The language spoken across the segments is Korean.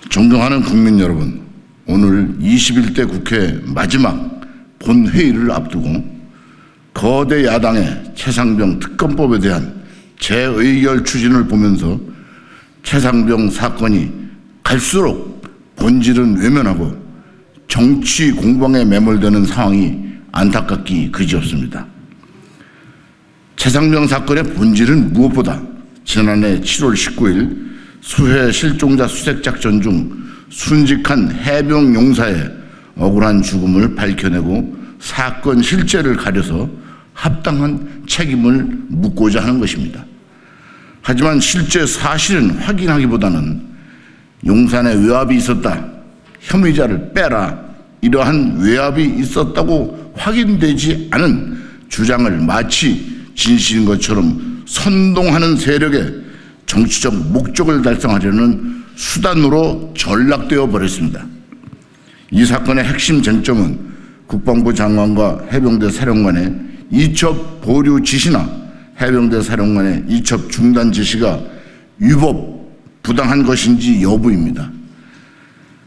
존경하는 국민 여러분, 오늘 21대 국회 마지막 본회의를 앞두고 거대 야당의 최상병 특검법에 대한 재의결 추진을 보면서 최상병 사건이 갈수록 본질은 외면하고 정치 공방에 매몰되는 상황이 안타깝기 그지없습니다. 최상병 사건의 본질은 무엇보다 지난해 7월 19일 수해 실종자 수색작전 중 순직한 해병 용사의 억울한 죽음을 밝혀내고 사건 실체를 가려서 합당한 책임을 묻고자 하는 것입니다. 하지만 실제 사실은 확인하기보다는 용산에 외압이 있었다, 혐의자를 빼라, 이러한 외압이 있었다고 확인되지 않은 주장을 마치 진실인 것처럼 선동하는 세력의 정치적 목적을 달성하려는 수단으로 전락되어 버렸습니다. 이 사건의 핵심 쟁점은 국방부 장관과 해병대 사령관의 이첩 보류 지시나 해병대 사령관의 이첩 중단 지시가 위법, 부당한 것인지 여부입니다.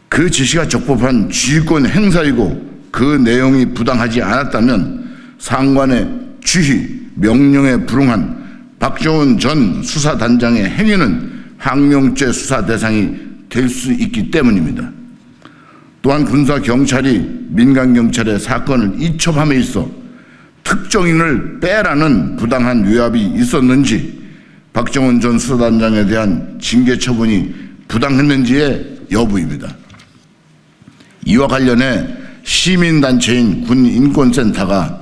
그 지시가 적법한 지휘권 행사이고 그 내용이 부당하지 않았다면 상관의 지휘, 명령에 불응한 박정훈 전 수사단장의 행위는 항명죄 수사 대상이 될 수 있기 때문입니다. 또한 군사 경찰이 민간 경찰의 사건을 이첩함에 있어 특정인을 빼라는 부당한 외압이 있었는지, 박정훈 전 수사단장에 대한 징계 처분이 부당했는지의 여부입니다. 이와 관련해 시민단체인 군인권센터가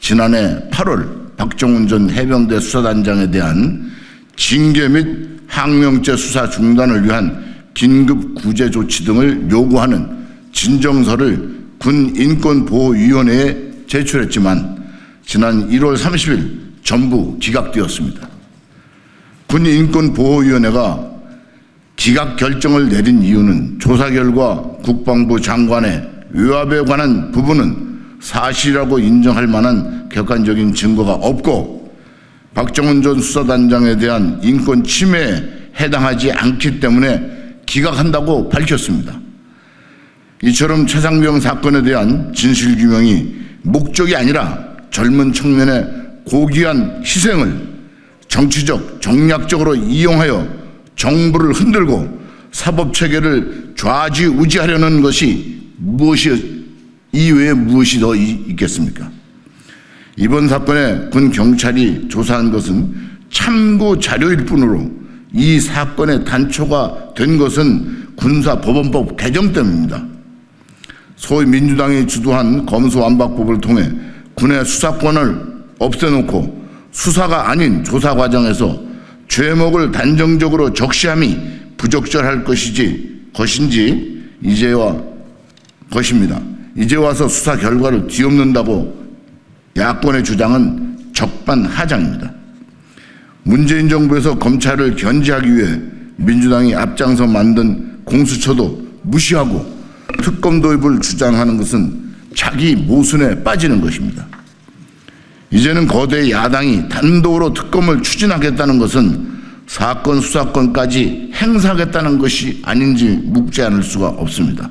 지난해 8월 박정훈 전 해병대 수사단장에 대한 징계 및 항명죄 수사 중단을 위한 긴급 구제 조치 등을 요구하는 진정서를 군인권보호위원회에 제출했지만 지난 1월 30일 전부 기각되었습니다. 군인권보호위원회가 기각 결정을 내린 이유는 조사 결과 국방부 장관의 외압에 관한 부분은 사실이라고 인정할 만한 객관적인 증거가 없고 박정훈 전 수사단장에 대한 인권 침해에 해당하지 않기 때문에 기각한다고 밝혔습니다. 이처럼 최상병 사건에 대한 진실규명이 목적이 아니라 젊은 청년의 고귀한 희생을 정치적, 정략적으로 이용하여 정부를 흔들고 사법체계를 좌지우지하려는 것이 이외에 무엇이 더 있겠습니까? 이번 사건에 군 경찰이 조사한 것은 참고 자료일 뿐으로 이 사건의 단초가 된 것은 군사법원법 개정 때문입니다. 소위 민주당이 주도한 검수완박법을 통해 군의 수사권을 없애놓고 수사가 아닌 조사 과정에서 죄목을 단정적으로 적시함이 부적절할 것인지 이제 와서 수사 결과를 뒤엎는다고 야권의 주장은 적반하장입니다. 문재인 정부에서 검찰을 견제하기 위해 민주당이 앞장서 만든 공수처도 무시하고 특검 도입을 주장하는 것은 자기 모순에 빠지는 것입니다. 이제는 거대 야당이 단독으로 특검을 추진하겠다는 것은 사건 수사권까지 행사하겠다는 것이 아닌지 묻지 않을 수가 없습니다.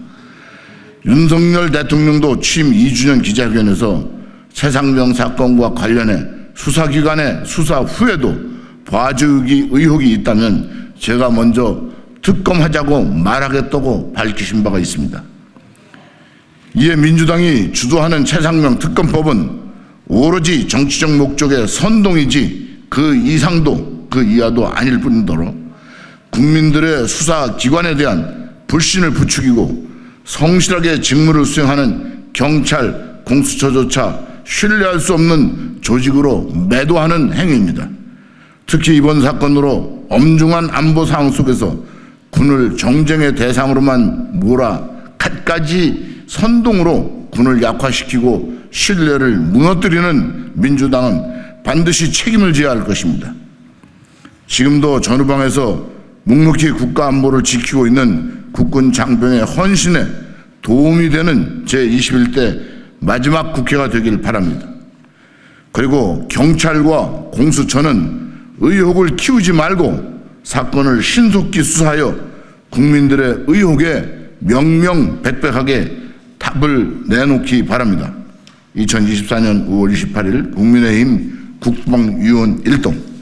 윤석열 대통령도 취임 2주년 기자회견에서 최상병 사건과 관련해 수사기관의 수사 후에도 봐주기 의혹이 있다면 제가 먼저 특검하자고 말하겠다고 밝히신 바가 있습니다. 이에 민주당이 주도하는 최상병 특검법은 오로지 정치적 목적의 선동이지 그 이상도 그 이하도 아닐 뿐더러 국민들의 수사기관에 대한 불신을 부추기고 성실하게 직무를 수행하는 경찰, 공수처조차 신뢰할 수 없는 조직으로 매도하는 행위입니다. 특히 이번 사건으로 엄중한 안보 상황 속에서 군을 정쟁의 대상으로만 몰아 갖가지 선동으로 군을 약화시키고 신뢰를 무너뜨리는 민주당은 반드시 책임을 져야 할 것입니다. 지금도 전후방에서 묵묵히 국가 안보를 지키고 있는 국군 장병의 헌신에 도움이 되는 제21대 마지막 국회가 되길 바랍니다. 그리고 경찰과 공수처는 의혹을 키우지 말고 사건을 신속히 수사하여 국민들의 의혹에 명명백백하게 답을 내놓기 바랍니다. 2024년 5월 28일 국민의힘 국방위원 1동